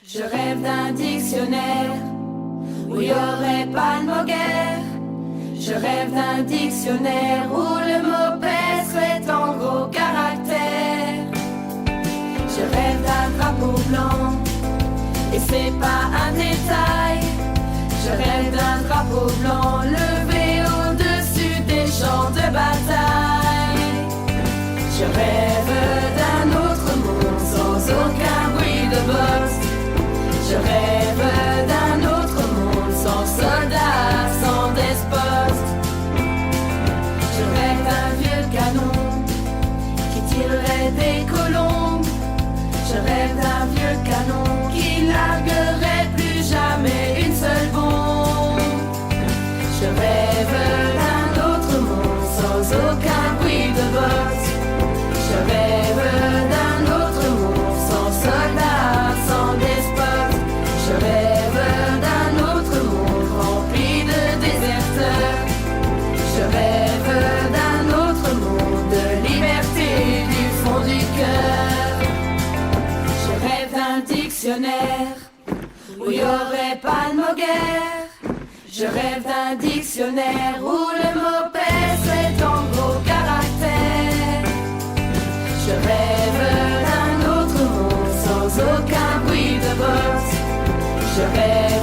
Je rêve d'un dictionnaire où il n'y aurait pas de mots guerre. Je rêve d'un dictionnaire où le mot paix serait en gros caractères. Je rêve d'un drapeau blanc et c'est pas un détail. Je rêve d'un drapeau blanc levé au-dessus des champs de bataille. Je rêve d'un autre monde sans aucun bruit de boxe. Je rêve d'un autre monde sans soldats, sans despote. Je rêve d'un vieux canon qui tirerait des colombes. Je rêve d'un vieux canon qui larguerait plus jamais une seule bombe. Je rêve d'un autre monde sans aucun bruit de botte. Je rêve d'un autre monde sans soldats, sans despote. Je rêve d'un autre monde rempli de déserteurs. Je rêve d'un autre monde de liberté du fond du cœur. Je rêve d'un dictionnaire où il n'y aurait pas de mots guerre. Je rêve d'un dictionnaire où le mot paix serait en gros caractères. Je rêve d'un autre monde sans aucun bruit de botte. Je rêve